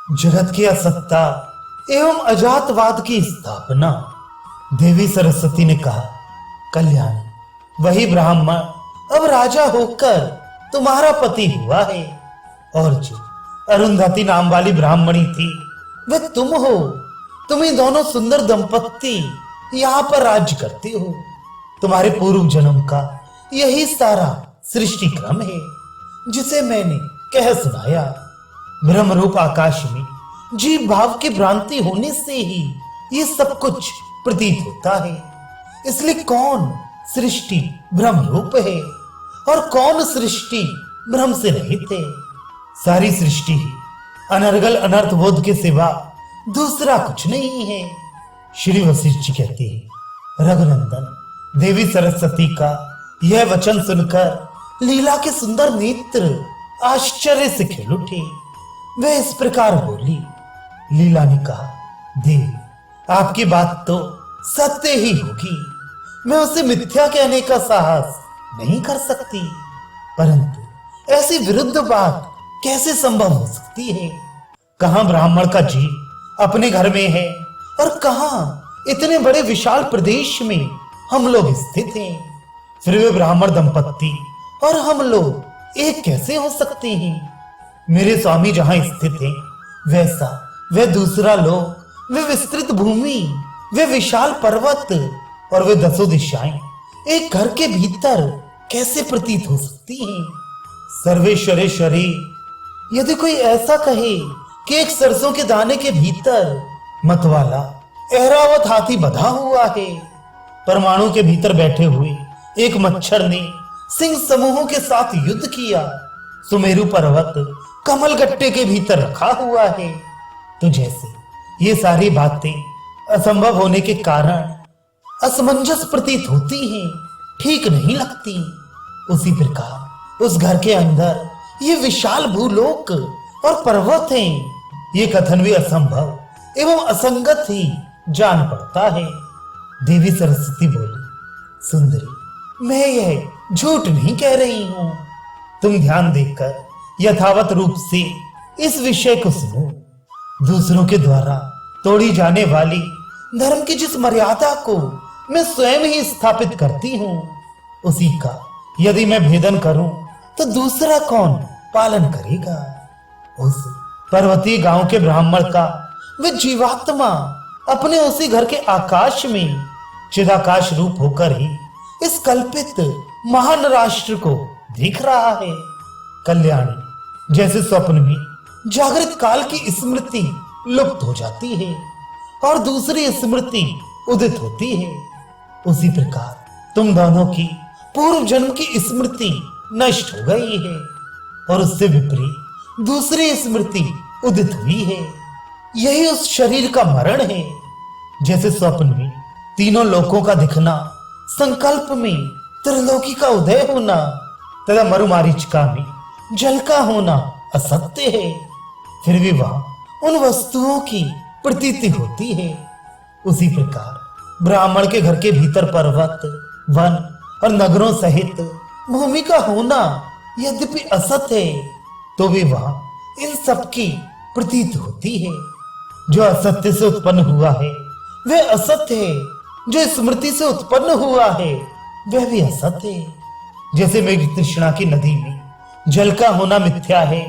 जगत की असत्ता एवं अजातवाद की स्थापना। देवी सरस्वती ने कहा, कल्याणी, वही ब्राह्मण अब राजा होकर तुम्हारा पति हुआ है, और जो अरुंधति नाम वाली ब्राह्मणी थी वह तुम हो। तुम ही दोनों सुंदर दंपत्ति यहाँ पर राज्य करते हो। तुम्हारे पूर्व जन्म का यही सारा सृष्टि क्रम है जिसे मैंने कह सुनाया। ब्रह्म रूप आकाश में जीव भाव की भ्रांति होने से ही ये सब कुछ प्रतीत होता है। इसलिए कौन सृष्टि ब्रह्म रूप है और कौन सृष्टि ब्रह्म से रहित है? सारी सृष्टि ही अनर्गल अनर्थ बोध के सिवा दूसरा कुछ नहीं है। श्री वशिष्ठ जी कहते हैं, रघुनंदन, देवी सरस्वती का यह वचन सुनकर लीला के सुंदर नेत्र आश्चर्य से खिल उठे। वह इस प्रकार बोली। लीला ने कहा, देवी, आपकी बात तो सत्य ही होगी। मैं उसे मिथ्या कहने का साहस नहीं कर सकती, परंतु ऐसी विरुद्ध बात कैसे संभव हो सकती है? कहां ब्राह्मण का जीव अपने घर में है और कहां इतने बड़े विशाल प्रदेश में हम लोग स्थित हैं। फिर वे ब्राह्मण दंपत्ति और हम लोग एक कैसे हो सकते हैं? मेरे स्वामी जहां स्थित हैं वैसा वह दूसरा लोक, वे विस्तृत भूमि, वे विशाल पर्वत और वे 10 दिशाएं एक घर के भीतर कैसे प्रतीत हो सकती हैं? सर्वेश्वरेश्वरी, यदि कोई ऐसा कहे कि एक सरसों के दाने के भीतर मतवाला ऐरावत हाथी बंधा हुआ है, परमाणु के भीतर बैठे हुए एक मच्छर ने सिंह समूहों के साथ युद्ध किया, सुमेरु पर्वत कमल गट्टे के भीतर रखा हुआ है, तो जैसे ये सारी बातें असंभव होने के कारण असमंजस प्रतीत होती हैं, ठीक नहीं लगती, उसी प्रकार उस घर के अंदर ये विशाल भूलोक और पर्वत हैं, ये कथन भी असंभव एवं असंगत ही जान पड़ता है। देवी सरस्वती बोली, सुंदरी, मैं यह झूठ नहीं कह रही हूं। तुम ध्यान देकर यथावत रूप से इस विषय को सुनो। दूसरों के द्वारा तोड़ी जाने वाली धर्म की जिस मर्यादा को मैं स्वयं ही स्थापित करती हूं, उसी का यदि मैं भेदन करूं तो दूसरा कौन पालन करेगा? उस पर्वतीय गांव के ब्राह्मण का वह जीवात्मा अपने उसी घर के आकाश में चिदाकाश रूप होकर ही इस कल्पित महान राष्ट्र को देख रहा है। कल्याणी, जैसे स्वप्न में जागृत काल की स्मृति लुप्त हो जाती है और दूसरी स्मृति उदित होती है, उसी प्रकार तुम दोनों की पूर्व जन्म की स्मृति नष्ट हो गई है और उससे विपरीत दूसरी स्मृति उदित हुई है। यही उस शरीर का मरण है। जैसे स्वप्न में तीनों लोकों का दिखना, संकल्प में त्रिलोकी का उदय होना तथा मरुमारीचिका में जल का होना असत्य है, फिर भी वहां उन वस्तुओं की प्रतीति होती है। उसी प्रकार ब्राह्मण के घर के भीतर पर्वत, वन और नगरों सहित भूमि का होना यद्यपि असत्य है, तो भी वहां इन सब की प्रतीत होती है। जो असत्य से उत्पन्न हुआ है वह असत्य है, जो स्मृति से उत्पन्न हुआ है वह भी असत्य है। जैसे मेघ तृष्णा की नदी में जल का होना मिथ्या है,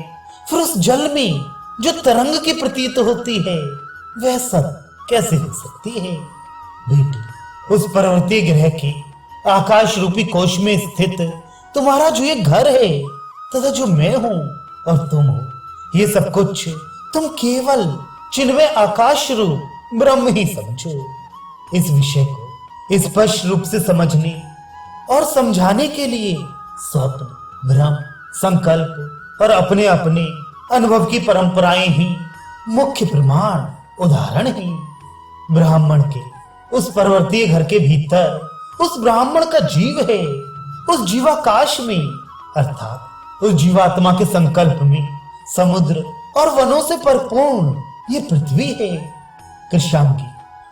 फिर उस जल में जो तरंग की प्रतीत होती है वह सब कैसे हो सकती है? बेटी, उस पर्वतीय ग्रह के आकाश रूपी कोश में स्थित तुम्हारा जो ये घर है तथा जो मैं हूं और तुम हो, ये सब कुछ तुम केवल चिन्मय आकाश रूप ब्रह्म ही समझो। इस विषय को स्पष्ट रूप से समझने और समझाने के लिए स्वप्न, भ्रम, संकल्प और अपने अपने अनुभव की परंपराएं ही मुख्य प्रमाण उदाहरण हैं। ब्राह्मण के उस पर्वतीय घर के भीतर उस ब्राह्मण का जीव है, उस जीवाकाश में अर्थात उस जीवात्मा के संकल्प में समुद्र और वनों से परिपूर्ण ये पृथ्वी है। कृष्णांगी,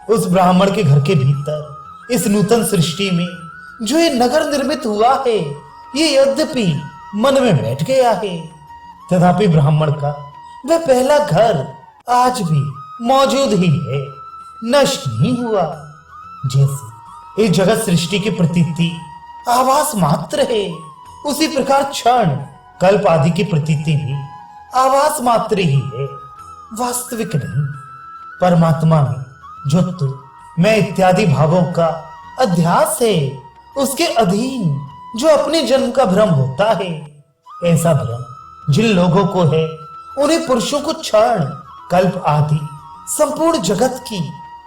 उस ब्राह्मण के घर के भीतर इस नूतन सृष्टि में जो ये नगर निर्मित हुआ है, ये यद्यपि मन में बैठ गया है, तथापि ब्राह्मण का वह पहला घर आज भी मौजूद ही है, नष्ट नहीं हुआ। जैसे इस जगत सृष्टि की प्रतीति आभास मात्र है, उसी प्रकार क्षण कल्प आदि की प्रतीति भी आभास मात्र ही है, वास्तविक नहीं। परमात्मा में जो तू मैं इत्यादि भावों का अध्यास है, उसके अधीन जो अपने जन्म का भ्रम होता है, ऐसा भ्रम जिन लोगों को है उन्हें पुरुषों को क्षण कल्प आदि संपूर्ण जगत की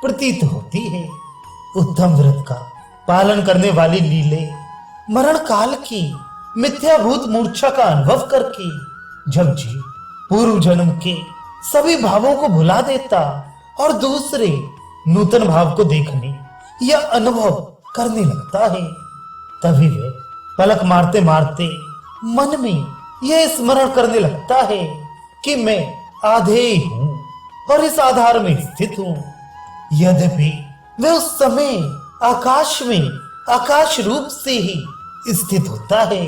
प्रतीत होती है। उत्तम व्रत का पालन करने वाली लीले मरण काल की मिथ्याभूत मूर्छा का अनुभव करके जब जीव पूर्व जन्म के सभी भावों को भुला देता और दूसरे नूतन भाव को देखने या अनुभव करने लगता है, तभी वह पलक मारते मारते मन में यह स्मरण करने लगता है कि मैं आधेय हूं और इस आधार में स्थित हूं। यद्यपि वह उस समय आकाश में आकाश रूप से ही स्थित होता है,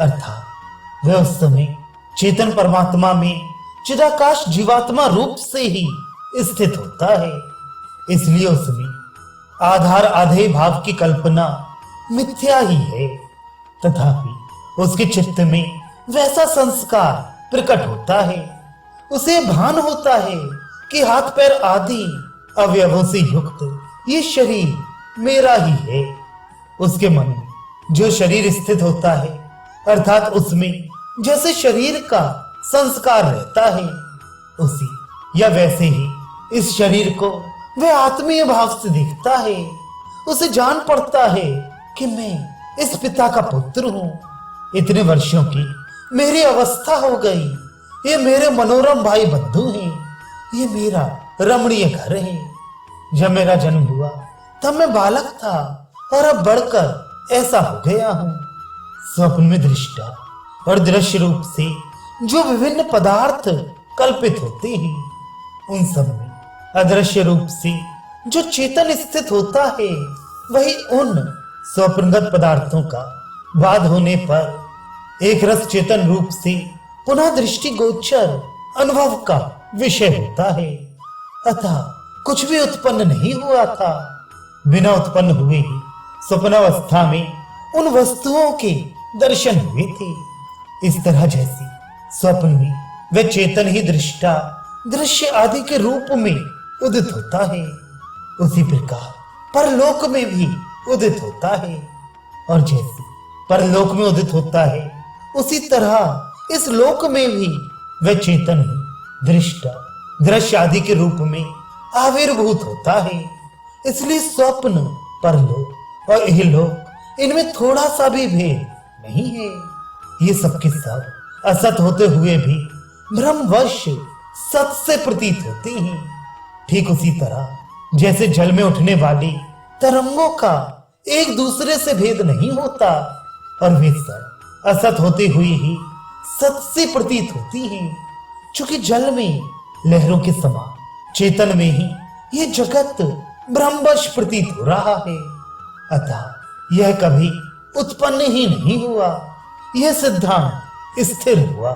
अर्थात वह उस समय चेतन परमात्मा में चिदाकाश जीवात्मा रूप से ही स्थित होता है। इसलिए उसमें आधार आधेय भाव की कल्पना मिथ्या ही है, तथापि उसके चित्त में वैसा संस्कार प्रकट होता है। उसे भान होता है कि हाथ पैर आदि अवयवों से युक्त ये शरीर मेरा ही है। उसके मन में जो शरीर स्थित होता है, अर्थात उसमें जैसे शरीर का संस्कार रहता है, उसी या वैसे ही इस शरीर को वह आत्मीय भाव से देखता है। उसे जान पड़ता है कि मैं इस पिता का पुत्र हूं। इतने वर्षों की मेरी अवस्था हो गई, ये मेरे मनोरम भाई बंधु हैं, ये मेरा रमणीय घर है। जब मेरा जन्म हुआ तब मैं बालक था और अब बढ़कर ऐसा हो गया हूं। स्वप्न में दृष्टा और दृश्य रूप से जो विभिन्न पदार्थ कल्पित होते हैं, उन सब में अदृश्य रूप से जो चेतन स्थित होता है, वही उन स्वप्नगत पदार्थों का बाद होने पर एक रस चेतन रूप से पुनः दृष्टि गोचर अनुभव का विषय होता है। अतः कुछ भी उत्पन्न नहीं हुआ था, बिना उत्पन्न हुए ही स्वप्नावस्था में उन वस्तुओं के दर्शन हुए थे। इस तरह जैसे स्वप्न में वह चेतन ही दृष्टा दृश्य आदि के रूप में उदित होता है, उसी प्रकार परलोक में भी उदित होता है। और जैसे परलोक में उदित होता है, उसी तरह इस लोक में भी वह चेतन ही दृष्टा दृश्य आदि के रूप में आविर्भूत होता है। इसलिए स्वप्न, परलोक और इहलोक, इनमें थोड़ा सा भी भेद नहीं है। ये सब के सब असत होते हुए भी भ्रमवश सत से प्रतीत होते हैं। ठीक उसी तरह जैसे जल में उठने वाली तरंगों का एक दूसरे से भेद नहीं होता, और वे सब असत होते हुए ही सत से प्रतीत होती हैं। चूंकि जल में लहरों के समान चेतन में ही ये जगत ब्रह्मवश प्रतीत हो रहा है, अतः यह कभी उत्पन्न ही नहीं हुआ। यह सिद्धांत स्थिर हुआ।